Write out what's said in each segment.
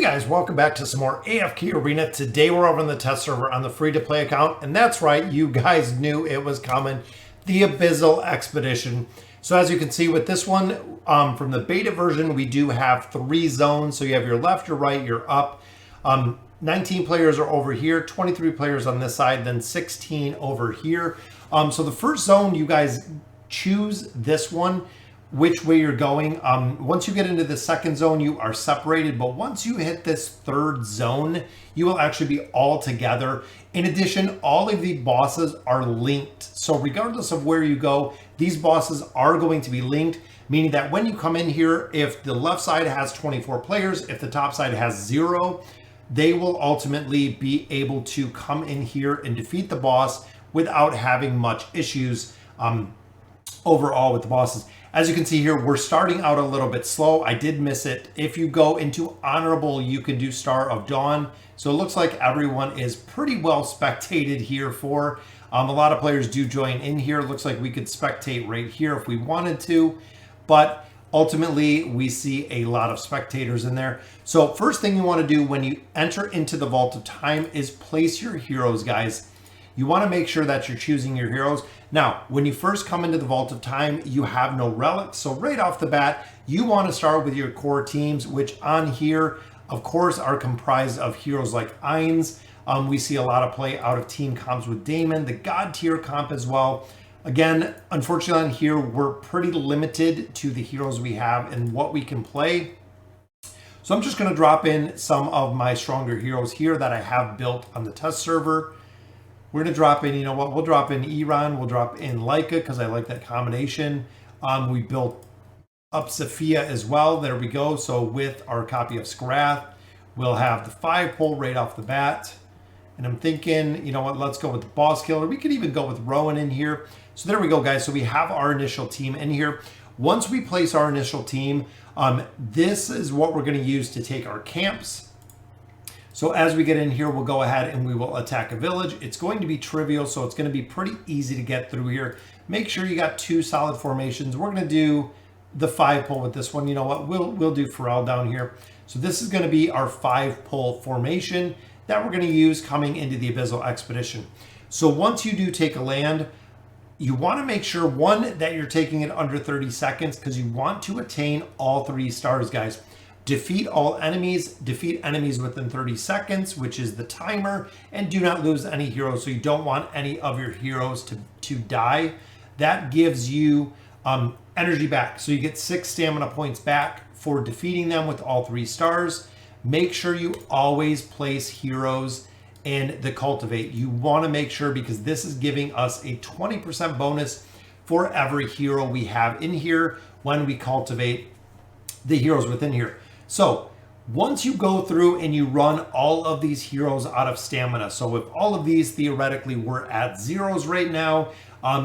Guys, welcome back to some more AFK Arena. Today we're over on the test server on the free-to-play account, and that's right, you guys knew it was coming, the Abyssal Expedition. So as you can see with this one, from the beta version, we do have 3 zones. So you have your left, your right, your up. 19 players are over here, 23 players on this side, then 16 over here. So the first zone, you guys choose this one, which way you're going. Once you get into the second zone, you are separated, but once you hit this third zone, you will actually be all together. In addition, all of the bosses are linked. So regardless of where you go, these bosses are going to be linked, meaning that when you come in here, if the left side has 24 players, if the top side has 0, they will ultimately be able to come in here and defeat the boss without having much issues overall with the bosses. As you can see here, we're starting out a little bit slow. I did miss it. If you go into honorable, you can do Star of Dawn. So it looks like everyone is pretty well spectated here for. A lot of players do join in here. It looks like we could spectate right here if we wanted to, but ultimately we see a lot of spectators in there. So first thing you want to do when you enter into the Vault of Time is place your heroes, guys. You want to make sure that you're choosing your heroes. Now, when you first come into the Vault of Time, you have no relics. So right off the bat, you want to start with your core teams, which on here, of course, are comprised of heroes like Ainz. We see a lot of play out of team comps with Damon, the God tier comp as well. Again, unfortunately on here, we're pretty limited to the heroes we have and what we can play. So I'm just going to drop in some of my stronger heroes here that I have built on the test server. We're going to drop in, you know what, we'll drop in Iran, we'll drop in Leica because I like that combination. We built up Sophia as well. There we go. So with our copy of Scrath, we'll have the 5 pull right off the bat. And I'm thinking, you know what, let's go with the Boss Killer. We could even go with Rowan in here. So there we go, guys. So we have our initial team in here. Once we place our initial team, this is what we're going to use to take our camps. So as we get in here, we'll go ahead and we will attack a village. It's going to be trivial, so it's going to be pretty easy to get through here. Make sure you got 2 solid formations. We're going to do the 5 pull with this one. You know what? We'll do Pharrell down here. So this is going to be our 5 pull formation that we're going to use coming into the Abyssal Expedition. So once you do take a land, you want to make sure, one, that you're taking it under 30 seconds because you want to attain all 3 stars, guys. Defeat all enemies, defeat enemies within 30 seconds, which is the timer, and do not lose any heroes. So you don't want any of your heroes to die. That gives you energy back. So you get 6 stamina points back for defeating them with all 3 stars. Make sure you always place heroes in the Cultivate. You want to make sure, because this is giving us a 20% bonus for every hero we have in here when we cultivate the heroes within here. So once you go through and you run all of these heroes out of stamina, so if all of these theoretically were at 0s right now,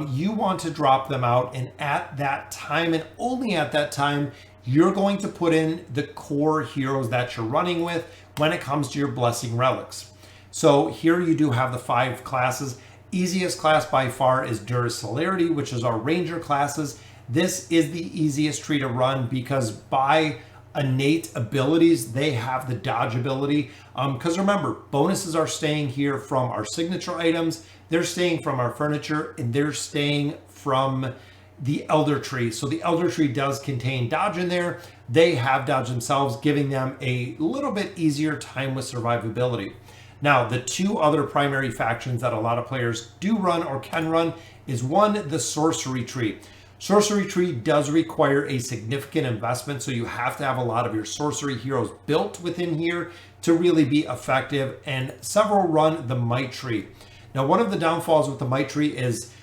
you want to drop them out, and at that time and only at that time, you're going to put in the core heroes that you're running with when it comes to your blessing relics. So here you do have the 5 classes. Easiest class by far is Dur's Celerity, which is our ranger classes. This is the easiest tree to run because by innate abilities, they have the dodge ability. Because remember, bonuses are staying here from our signature items, they're staying from our furniture, and they're staying from the Elder Tree. So the Elder Tree does contain dodge in there. They have dodge themselves, giving them a little bit easier time with survivability. Now, the 2 other primary factions that a lot of players do run or can run is, 1, the Sorcery Tree. Sorcery Tree does require a significant investment, so you have to have a lot of your sorcery heroes built within here to really be effective, and several run the Might Tree. Now, one of the downfalls with the Might Tree is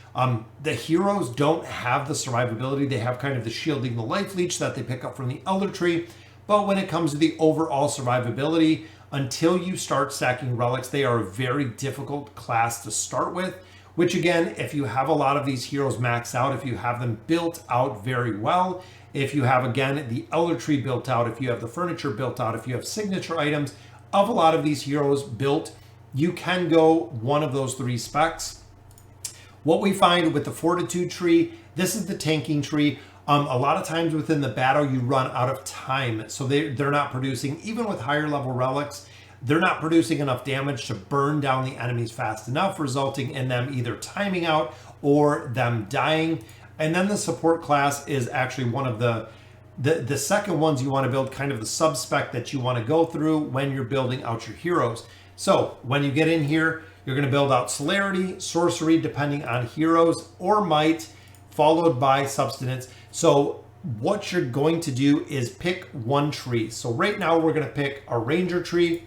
the heroes don't have the survivability. They have kind of the shielding the life leech that they pick up from the Elder Tree, but when it comes to the overall survivability, until you start stacking relics, they are a very difficult class to start with. Which again, if you have a lot of these heroes maxed out, if you have them built out very well, if you have, again, the Elder Tree built out, if you have the furniture built out, if you have signature items of a lot of these heroes built, you can go one of those 3 specs. What we find with the Fortitude Tree, this is the tanking tree. A lot of times within the battle, you run out of time. So they're not producing, even with higher level relics, they're not producing enough damage to burn down the enemies fast enough, resulting in them either timing out or them dying. And then the support class is actually one of the second ones you want to build, kind of the sub-spec that you want to go through when you're building out your heroes. So when you get in here, you're going to build out celerity, sorcery, depending on heroes, or might, followed by substance. So what you're going to do is pick one tree. So right now we're going to pick a ranger tree.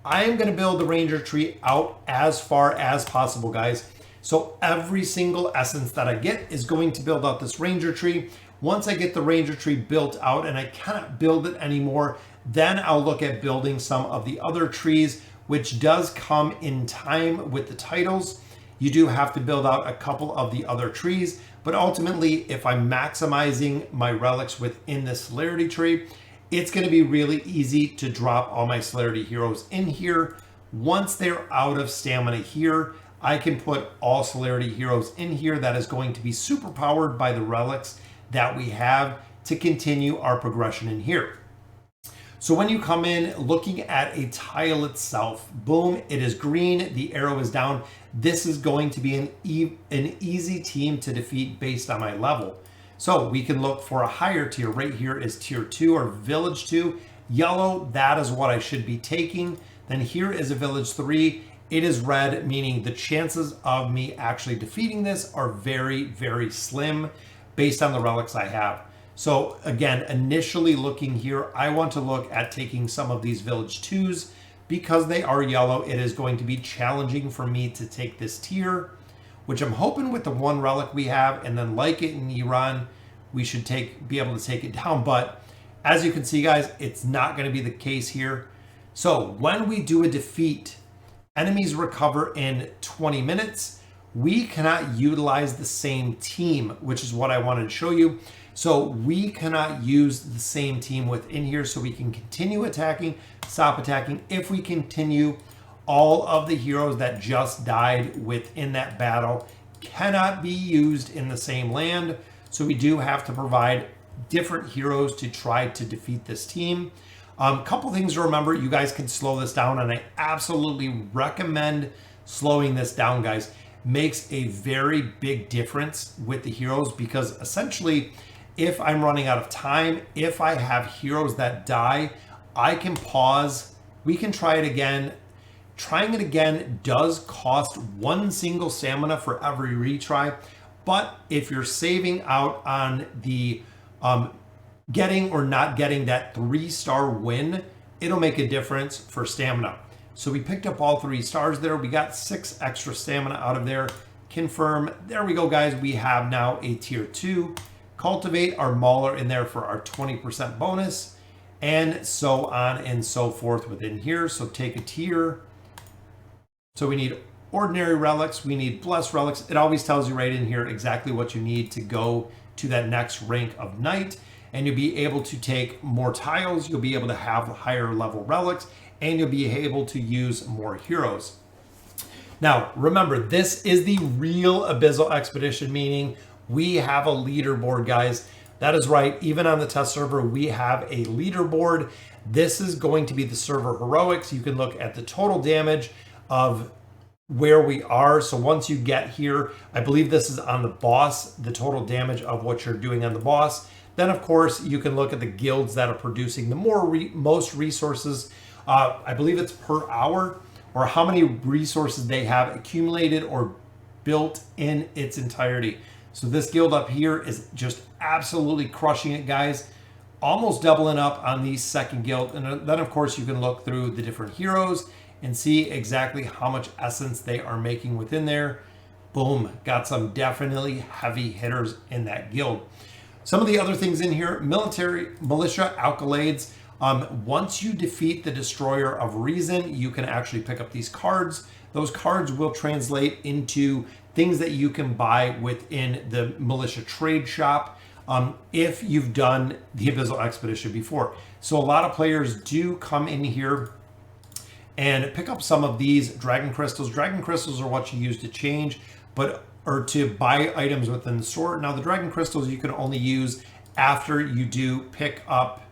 I am going to build the ranger tree out as far as possible, guys. So every single essence that I get is going to build out this ranger tree. Once I get the ranger tree built out and I cannot build it anymore, then I'll look at building some of the other trees, which does come in time with the titles. You do have to build out a couple of the other trees, but ultimately, if I'm maximizing my relics within the celerity tree, it's going to be really easy to drop all my celerity heroes in here. Once they're out of stamina here, I can put all celerity heroes in here. That is going to be super powered by the relics that we have to continue our progression in here. So when you come in looking at a tile itself, boom, it is green, the arrow is down. This is going to be an easy team to defeat based on my level. So we can look for a higher tier. Right here is tier 2 or village 2. Yellow, that is what I should be taking. Then here is a village 3. It is red, meaning the chances of me actually defeating this are very, very slim based on the relics I have. So again, initially looking here, I want to look at taking some of these village 2s because they are yellow. It is going to be challenging for me to take this tier, which I'm hoping with the one relic we have, and then like it in Iran, we should be able to take it down. But as you can see, guys, it's not going to be the case here. So when we do a defeat, enemies recover in 20 minutes. We cannot utilize the same team, which is what I wanted to show you. So we cannot use the same team within here, so we can continue attacking, stop attacking. If we continue, all of the heroes that just died within that battle cannot be used in the same land. So we do have to provide different heroes to try to defeat this team. Couple things to remember, you guys can slow this down, and I absolutely recommend slowing this down, guys. Makes a very big difference with the heroes, because essentially if I'm running out of time, if I have heroes that die, I can pause, we can try it again. Trying it again does cost one single stamina for every retry, but if you're saving out on the getting or not getting that 3-star win, it'll make a difference for stamina. So we picked up all 3 stars there. We got 6 extra stamina out of there. Confirm. There we go, guys. We have now a tier 2. Cultivate our mauler in there for our 20% bonus, and so on and so forth within here. So take a tier. So we need ordinary relics. We need blessed relics. It always tells you right in here exactly what you need to go to that next rank of knight, and you'll be able to take more tiles. You'll be able to have higher level relics, and you'll be able to use more heroes. Now, remember, this is the real Abyssal Expedition, meaning we have a leaderboard, guys. That is right. Even on the test server, we have a leaderboard. This is going to be the server heroics. You can look at the total damage of where we are. So once you get here, I believe this is on the boss, the total damage of what you're doing on the boss. Then, of course, you can look at the guilds that are producing the most resources. I believe it's per hour, or how many resources they have accumulated or built in its entirety. So this guild up here is just absolutely crushing it, guys. Almost doubling up on the second guild. And then, of course, you can look through the different heroes and see exactly how much essence they are making within there. Boom, got some definitely heavy hitters in that guild. Some of the other things in here, military, militia, accolades. Once you defeat the Destroyer of Reason, you can actually pick up these cards. Those cards will translate into things that you can buy within the militia trade shop if you've done the Abyssal Expedition before. So a lot of players do come in here and pick up some of these dragon crystals. Dragon crystals are what you use to change, or to buy items within the store. Now the dragon crystals you can only use after you do pick up,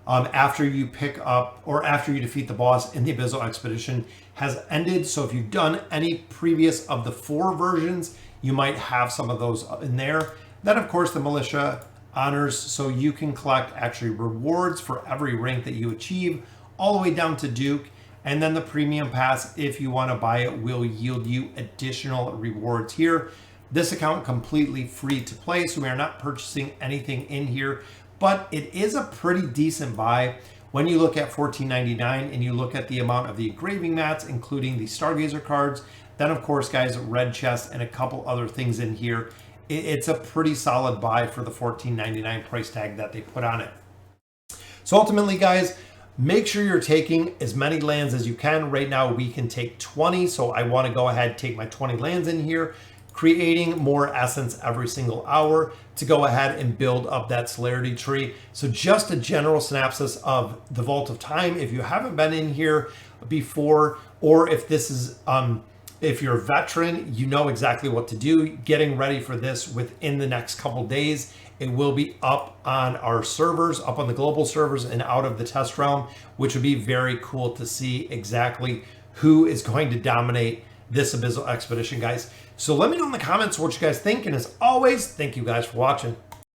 after you defeat the boss in the Abyssal Expedition has ended. So if you've done any previous of the 4 versions, you might have some of those in there. Then of course the Militia honors, so you can collect actually rewards for every rank that you achieve, all the way down to Duke. And then the Premium Pass, if you want to buy it, will yield you additional rewards here. This account completely free to play, so we are not purchasing anything in here, but it is a pretty decent buy when you look at $14.99 and you look at the amount of the engraving mats, including the Stargazer cards. Then of course, guys, red chest and a couple other things in here. It's a pretty solid buy for the $14.99 price tag that they put on it. So ultimately, guys, make sure you're taking as many lands as you can. Right now we can take 20, so I want to go ahead and take my 20 lands in here, creating more essence every single hour to go ahead and build up that celerity tree. So just a general synopsis of the Vault of Time. If you haven't been in here before, or if this is if you're a veteran, you know exactly what to do. Getting ready for this within the next couple days. It will be up on our servers, up on the global servers and out of the test realm, which would be very cool to see exactly who is going to dominate this Abyssal Expedition, guys. So let me know in the comments what you guys think. And as always, thank you guys for watching.